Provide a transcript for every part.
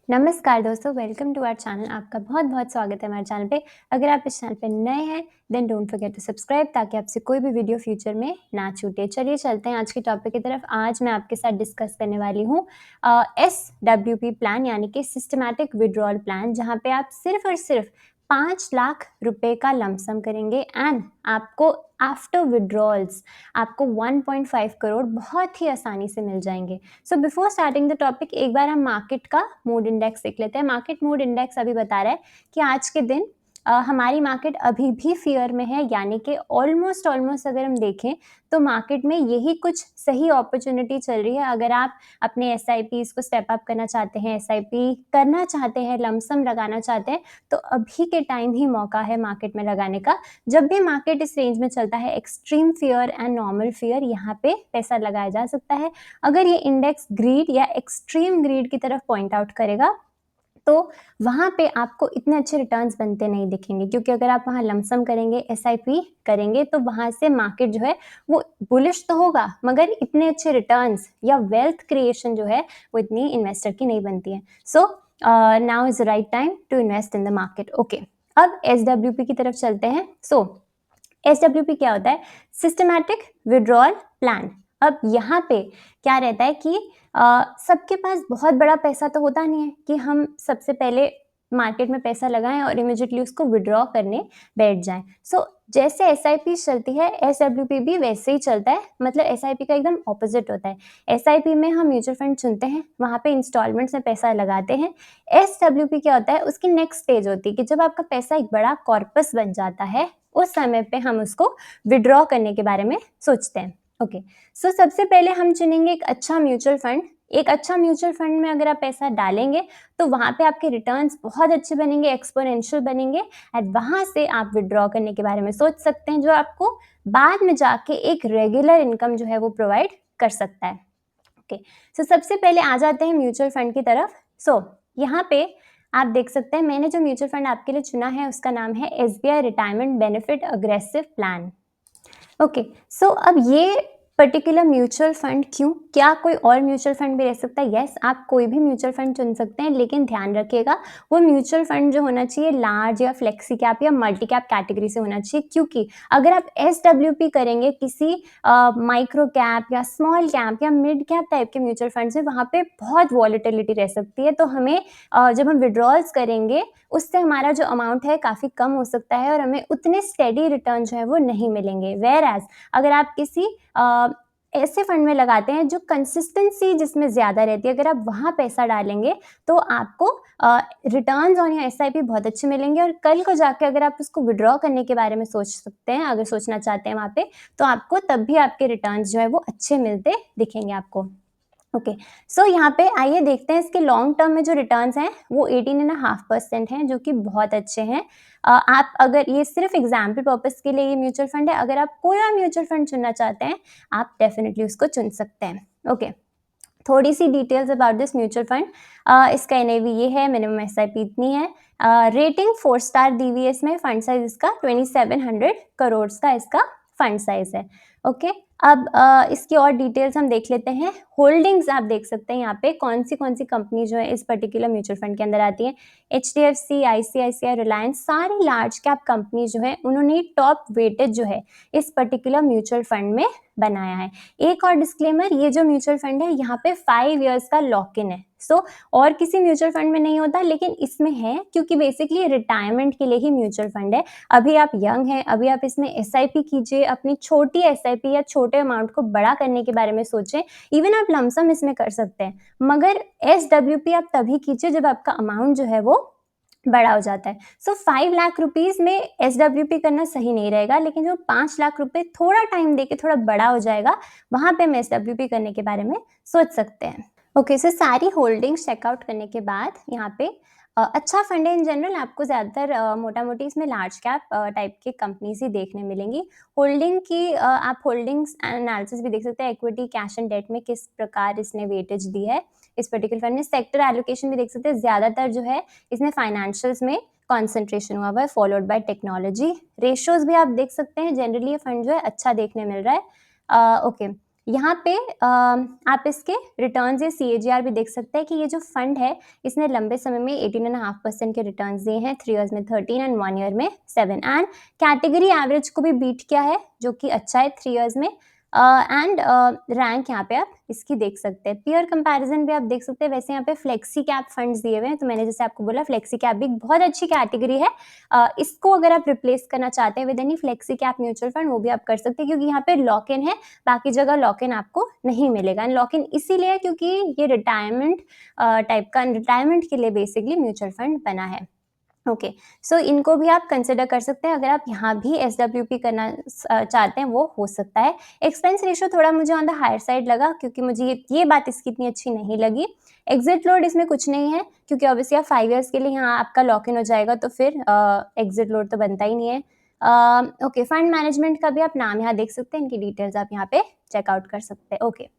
नमस्कार दोस्तों, welcome to our channel. आपका बहुत-बहुत स्वागत है हमारे चैनल पे। अगर आप इस चैनल पे नए हैं, then don't forget to subscribe ताकि आपसे कोई भी वीडियो फ्यूचर में ना छूटे। चलिए चलते हैं आज के टॉपिक की तरफ। आज मैं आपके साथ डिस्कस करने वाली हूँ एसडब्ल्यूपी प्लान यानी कि सिस्टमैटिक विथड्रॉल प्लान, जहाँ पे आप सिर्फ़ और सिर्फ़ 5 लाख रुपए का लमसम करेंगे एंड आपको आफ्टर विथड्रॉल्स आपको 1.5 करोड़ बहुत ही आसानी से मिल जाएँगे। So before starting the topic एक बार हम मार्केट का मूड इंडेक्स देख लेते हैं। मार्केट मूड इंडेक्स अभी बता रहा है कि आज के दिन हमारी मार्केट अभी भी फियर में है, यानी कि ऑलमोस्ट ऑलमोस्ट अगर हम देखें तो मार्केट में यही कुछ सही अपॉर्चुनिटी चल रही है। अगर आप अपने एसआईपीज़ को स्टेप अप करना चाहते हैं, एसआईपी करना चाहते हैं, लमसम लगाना चाहते हैं, तो अभी के टाइम ही मौका है मार्केट में लगाने का। जब भी मार्केट इस रेंज में चलता है, extreme fear and normal fear, यहाँ पे पैसा लगाया जा सकता है। अगर ये इंडेक्स ग्रीड या एक्सट्रीम ग्रीड की तरफ पॉइंट आउट करेगा तो वहाँ पे आपको इतने अच्छे रिटर्न्स बनते नहीं दिखेंगे, क्योंकि अगर आप वहाँ लमसम करेंगे, एसआईपी करेंगे, तो वहाँ से मार्केट जो है वो बुलिश तो होगा, मगर इतने अच्छे रिटर्न्स या वेल्थ क्रिएशन जो है वो इतनी इन्वेस्टर की नहीं बनती है। So now is the right time to invest in the market. Okay, अब एसडब्ल्यूपी की तरफ चलते हैं। एसडब्ल्यूपी क्या होता है? Systematic withdrawal plan. अब यहाँ पे क्या रहता है कि सबके पास बहुत बड़ा पैसा तो होता नहीं है कि हम सबसे पहले मार्केट में पैसा लगाएं और इमीडिएटली उसको विड्रॉ करने बैठ जाएं। जैसे एसआईपी चलती है, एसडब्ल्यूपी भी वैसे ही चलता है, मतलब एसआईपी का एकदम ऑपोजिट होता है। एसआईपी में हम म्यूचुअल फंड चुनते हैं, वहाँ पे इंस्टॉलमेंट्स में पैसा लगाते हैं। एसडब्ल्यूपी क्या होता है? उसकी नेक्स्ट स्टेज होती है कि जब आपका पैसा एक बड़ा कॉर्पस बन जाता है, उस समय पे हम उसको विड्रॉ करने के बारे में सोचते हैं। ओके, सबसे पहले हम चुनेंगे एक अच्छा म्यूचुअल फंड। एक अच्छा म्यूचुअल फंड में अगर आप पैसा डालेंगे तो वहाँ पे आपके रिटर्न्स बहुत अच्छे बनेंगे, एक्सपोनेंशियल बनेंगे, एंड वहाँ से आप विड्रॉ करने के बारे में सोच सकते हैं, जो आपको बाद में जाके एक रेगुलर इनकम जो है वो प्रोवाइड कर सकता है। ओके, सबसे पहले आ जाते हैं म्यूचुअल फंड की तरफ। यहाँ पे आप देख सकते हैं, मैंने जो म्यूचुअल फंड आपके लिए चुना है उसका नाम है SBI retirement benefit aggressive plan. Okay, अब ये पर्टिकुलर म्यूचुअल फंड क्यों? क्या कोई और म्यूचुअल फंड भी रह सकता है? यस, आप कोई भी म्यूचुअल फंड चुन सकते हैं, लेकिन ध्यान रखिएगा वो म्यूचुअल फंड जो होना चाहिए लार्ज या फ्लेक्सी कैप या मल्टी कैप कैटेगरी से होना चाहिए, क्योंकि अगर आप एसडब्ल्यूपी करेंगे किसी माइक्रो कैप या स्मॉल कैप या मिड कैप टाइप के म्यूचुअल फंड से, वहाँ पे बहुत वॉलेटिलिटी रह सकती है। तो हमें जब हम विड्रॉल्स करेंगे उससे हमारा जो अमाउंट है काफ़ी कम हो सकता है और हमें उतने स्टेडी रिटर्न जो है वो नहीं मिलेंगे। वेयर एज अगर आप किसी ऐसे फंड में लगाते हैं जो कंसिस्टेंसी जिसमें ज़्यादा रहती है, अगर आप वहाँ पैसा डालेंगे तो आपको रिटर्न्स ऑन योर एसआईपी बहुत अच्छे मिलेंगे, और कल को जाके अगर आप उसको विड्रॉ करने के बारे में सोच सकते हैं, अगर सोचना चाहते हैं वहाँ पे, तो आपको तब भी आपके रिटर्न्स जो है वो अच्छे मिलते दिखेंगे आपको। ओके, यहाँ पे आइए देखते हैं इसके लॉन्ग टर्म में जो रिटर्न्स हैं वो 18.5% हैं, जो कि बहुत अच्छे हैं। आप अगर ये सिर्फ एग्जाम्पल पर्पस के लिए ये म्यूचुअल फंड है, अगर आप कोई और म्यूचुअल फंड चुनना चाहते हैं आप डेफिनेटली उसको चुन सकते हैं। ओके, थोड़ी सी details about this mutual fund. इसका एनएवी ये है, मिनिमम एसआईपी इतनी है, रेटिंग 4 स्टार दी हुई है इसमें, फंड साइज इसका 2700 करोड़ का इसका फंड साइज है। ओके, अब इसकी और डिटेल्स हम देख लेते हैं। होल्डिंग्स आप देख सकते हैं यहाँ पे कौन सी कंपनी जो है इस पर्टिकुलर म्यूचुअल फंड के अंदर आती है। एचडीएफसी, आईसीआईसीआई, रिलायंस, सारी लार्ज कैप कंपनी जो है उन्होंने टॉप वेटेज जो है इस पर्टिकुलर म्यूचुअल फंड में बनाया है। एक और डिस्क्लेमर, ये जो म्यूचुअल फंड है यहाँ पे 5 इयर्स का लॉक इन है। और किसी म्यूचुअल फंड में नहीं होता, लेकिन इसमें है, क्योंकि बेसिकली रिटायरमेंट के लिए ही म्यूचुअल फंड है। अभी आप यंग हैं, अभी आप इसमें एसआईपी कीजिए, अपनी छोटी एसआईपी या छोटे अमाउंट को बड़ा करने के बारे में सोचें। इवन आप लमसम इसमें कर सकते हैं, मगर एसडब्ल्यूपी आप तभी कीजिए जब आपका अमाउंट जो है वो बड़ा हो जाता है। 5 लाख रुपीज़ में एसडब्ल्यूपी करना सही नहीं रहेगा, लेकिन जो 5 लाख रुपए थोड़ा टाइम देके थोड़ा बड़ा हो जाएगा, वहाँ पे हम एसडब्ल्यूपी करने के बारे में सोच सकते हैं। ओके, सारी होल्डिंग्स चेकआउट करने के बाद यहाँ पे अच्छा फंड है इन जनरल। आपको ज़्यादातर मोटा मोटी इसमें लार्ज कैप टाइप की कंपनीज ही देखने मिलेंगी। होल्डिंग की आप होल्डिंग्स एनालिसिस भी देख सकते हैं, इक्विटी, कैश एंड डेट में किस प्रकार इसने वेटेज दी है इस पर्टिकुलर फंड में। सेक्टर एलोकेशन भी देख सकते हैं, ज़्यादातर जो है इसमें फाइनेंशियल्स में कॉन्सेंट्रेशन हुआ है, फॉलोड बाय टेक्नोलॉजी। रेशियोज भी आप देख सकते हैं, जनरली ये फंड जो है अच्छा देखने मिल रहा है। ओके, यहाँ पे आप इसके रिटर्न्स या CAGR भी देख सकते हैं कि ये जो फंड है इसने लंबे समय में 18.5% के रिटर्न्स दिए हैं, 3 ईयर्स में 13 एंड 1 ईयर में 7 एंड कैटेगरी एवरेज को भी बीट किया है जो कि अच्छा है 3 ईयर्स में एंड रैंक यहाँ पे आप इसकी देख सकते हैं। पीयर कंपैरिजन भी आप देख सकते हैं। वैसे यहाँ पे फ्लेक्सी कैप फंड्स दिए हुए हैं, तो मैंने जैसे आपको बोला फ्लेक्सी कैप भी बहुत अच्छी कैटेगरी है। इसको अगर आप रिप्लेस करना चाहते हैं with any flexi cap mutual fund वो भी आप कर सकते हैं, क्योंकि यहाँ पे लॉक इन है, बाकी जगह लॉक इन आपको नहीं मिलेगा। एंड लॉक इन इसीलिए है क्योंकि ये रिटायरमेंट टाइप का, रिटायरमेंट के लिए बेसिकली म्यूचुअल फंड बना है। ओके, सो इनको भी आप कंसिडर कर सकते हैं। अगर आप यहाँ भी SWP करना चाहते हैं वो हो सकता है। एक्सपेंस रेशियो थोड़ा मुझे ऑन द हायर साइड लगा, क्योंकि मुझे ये बात इसकी इतनी अच्छी नहीं लगी। एग्जिट लोड इसमें कुछ नहीं है, क्योंकि ऑब्वियसली आप 5 ईयर्स के लिए यहाँ आपका लॉक इन हो जाएगा, तो फिर एग्जिट लोड तो बनता ही नहीं है। ओके, फंड मैनेजमेंट का भी आप नाम यहाँ देख सकते हैं, इनकी डिटेल्स आप यहाँ पे चेकआउट कर सकते हैं। ओके,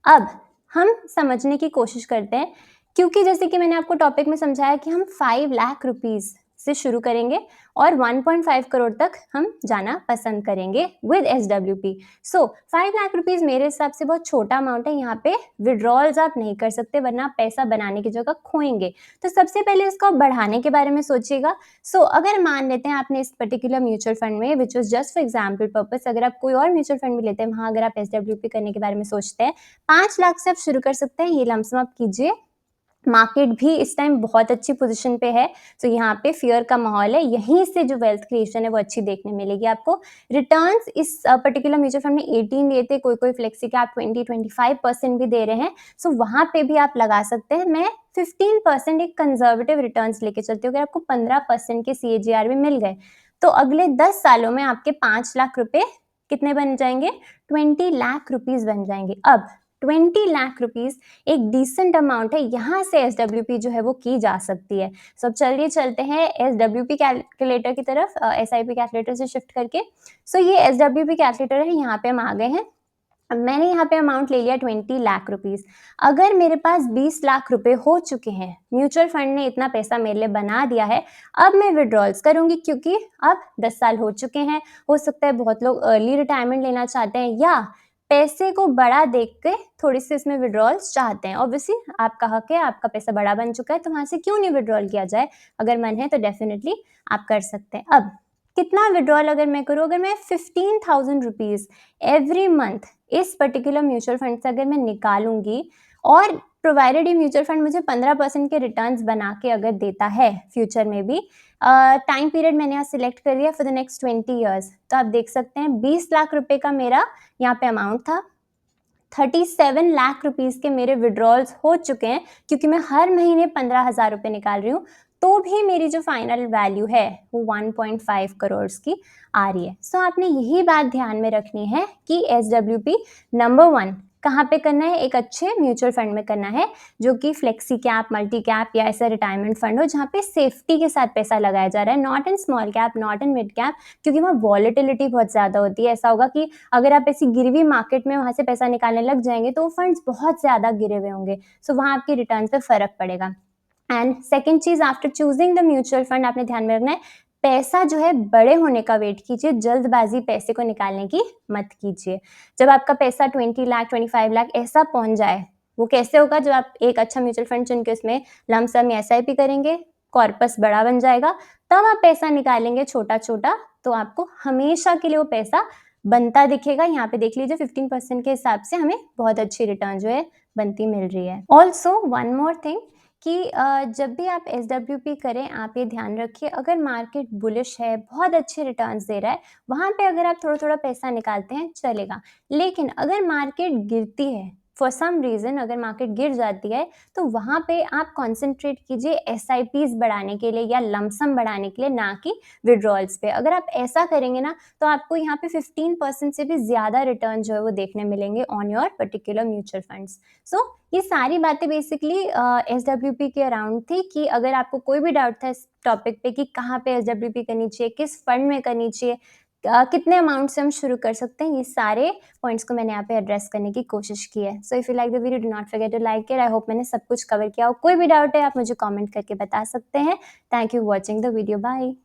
अब हम समझने की कोशिश करते हैं, क्योंकि जैसे कि मैंने आपको टॉपिक में समझाया कि हम 5 लाख रुपीस से शुरू करेंगे और 1.5 करोड़ तक हम जाना पसंद करेंगे with SWP। So 5 lakh rupees मेरे हिसाब से बहुत छोटा अमाउंट है। यहाँ पे विड्रॉल्स आप नहीं कर सकते, वरना आप पैसा बनाने की जगह खोएंगे। तो सबसे पहले इसको आप बढ़ाने के बारे में सोचिएगा। सो अगर मान लेते हैं आपने इस पर्टिकुलर म्यूचुअल फंड में, which was just for example purpose, अगर आप कोई और म्यूचुअल फंड भी लेते हैं, वहाँ अगर आप SWP करने के बारे में सोचते हैं, 5 लाख से आप शुरू कर सकते हैं। ये लमसम आप कीजिए। मार्केट भी इस टाइम बहुत अच्छी पोजीशन पे है, तो यहाँ पे फियर का माहौल है, यहीं से जो वेल्थ क्रिएशन है वो अच्छी देखने मिलेगी आपको। रिटर्न्स इस पर्टिकुलर म्यूचुअल फंड में 18 दिए थे, कोई फ्लेक्सी कैप 20-25% भी दे रहे हैं। सो वहाँ पे भी आप लगा सकते हैं। मैं 15% एक कंजर्वेटिव रिटर्न्स लेके चलती हूँ। अगर आपको 15% के CAGR भी मिल गए तो अगले 10 सालों में आपके 5 लाख रुपए कितने बन जाएंगे? 20 लाख रुपीज बन जाएंगे। अब 20 लाख रुपीस एक डिसेंट अमाउंट है, यहाँ से SWP जो है वो की जा सकती है। सब चलिए चलते हैं SWP कैलकुलेटर की तरफ, SIP कैलकुलेटर से शिफ्ट करके। सो ये SWP कैलकुलेटर है, यहाँ पे हम आ गए हैं। अब मैंने यहाँ पे अमाउंट ले लिया 20 लाख रुपीस। अगर मेरे पास 20 लाख रुपए हो चुके हैं, म्यूचुअल फंड ने इतना पैसा मेरे लिए बना दिया है, अब मैं विड्रॉल्स करूंगी, क्योंकि अब 10 साल हो चुके हैं। हो सकता है बहुत लोग अर्ली रिटायरमेंट लेना चाहते हैं, या पैसे को बड़ा देख के थोड़ी सी इसमें विड्रॉल्स चाहते हैं। ऑब्वियसली आपका हक है, आपका पैसा बड़ा बन चुका है, तो वहां से क्यों नहीं विड्रॉल किया जाए। अगर मन है तो डेफिनेटली आप कर सकते हैं। अब कितना विड्रॉल अगर मैं करूँ, अगर मैं 15,000 रुपीज एवरी मंथ इस पर्टिकुलर म्यूचुअल फंड से अगर मैं निकालूंगी, और प्रोवाइडेड ये म्यूचुअल फंड मुझे 15% के रिटर्न्स बना के अगर देता है फ्यूचर में भी, टाइम पीरियड मैंने यहाँ सिलेक्ट कर लिया फॉर द नेक्स्ट 20 ईयर्स, तो आप देख सकते हैं 20 लाख रुपए का मेरा यहाँ पे अमाउंट था। 37 लाख रुपीस के मेरे विड्रॉल्स हो चुके हैं, क्योंकि मैं हर महीने 15,000 रुपए निकाल रही हूँ, तो भी मेरी जो फाइनल वैल्यू है वो 1.5 करोड़ की आ रही है। सो आपने यही बात ध्यान में रखनी है कि SWP नंबर 1 कहाँ पे करना है, एक अच्छे म्यूचुअल फंड में करना है, जो कि फ्लेक्सी कैप, मल्टी कैप या ऐसा रिटायरमेंट फंड हो जहाँ पे सेफ्टी के साथ पैसा लगाया जा रहा है, not in small cap, not in mid cap, क्योंकि वहाँ वॉलेटिलिटी बहुत ज़्यादा होती है। ऐसा होगा कि अगर आप ऐसी गिरवी मार्केट में वहाँ से पैसा निकालने लग जाएंगे तो वो फंड्स बहुत ज़्यादा गिरे हुए होंगे, सो वहाँ आपकी रिटर्न पे फर्क पड़ेगा। एंड सेकेंड चीज, after choosing the mutual fund आपने ध्यान में रखना है, पैसा जो है बड़े होने का वेट कीजिए, जल्दबाजी पैसे को निकालने की मत कीजिए। जब आपका पैसा 20 लाख 25 लाख ऐसा पहुंच जाए, वो कैसे होगा, जब आप एक अच्छा म्यूचुअल फंड चुन के उसमें लमसम या SIP करेंगे, कॉर्पस बड़ा बन जाएगा, तब आप पैसा निकालेंगे छोटा छोटा, तो आपको हमेशा के लिए वो पैसा बनता दिखेगा। यहाँ पे देख लीजिए 15% के हिसाब से हमें बहुत अच्छी रिटर्न जो है बनती मिल रही है। ऑल्सो वन मोर थिंग कि जब भी आप SWP करें, आप ये ध्यान रखिए, अगर मार्केट बुलिश है, बहुत अच्छे रिटर्न्स दे रहा है, वहाँ पे अगर आप थोड़ा थोड़ा पैसा निकालते हैं चलेगा। लेकिन अगर मार्केट गिरती है, फॉर सम रीज़न अगर मार्केट गिर जाती है, तो वहाँ पे आप कॉन्सेंट्रेट कीजिए SIPs बढ़ाने के लिए या लमसम बढ़ाने के लिए, ना कि विड्रॉल्स पे। अगर आप ऐसा करेंगे ना, तो आपको यहाँ पे 15% से भी ज़्यादा रिटर्न जो है वो देखने मिलेंगे on your particular mutual funds. So ये सारी बातें बेसिकली SWP के अराउंड थी, कि अगर आपको कोई भी डाउट था इस टॉपिक पे कि कहाँ पे SWP करनी चाहिए, किस फंड में करनी चाहिए, कितने अमाउंट से हम शुरू कर सकते हैं, ये सारे पॉइंट्स को मैंने यहाँ पे एड्रेस करने की कोशिश की है। So if you like the video, do not forget to like it. I hope मैंने सब कुछ कवर किया हो। कोई भी डाउट है आप मुझे कमेंट करके बता सकते हैं। Thank you watching the video, bye.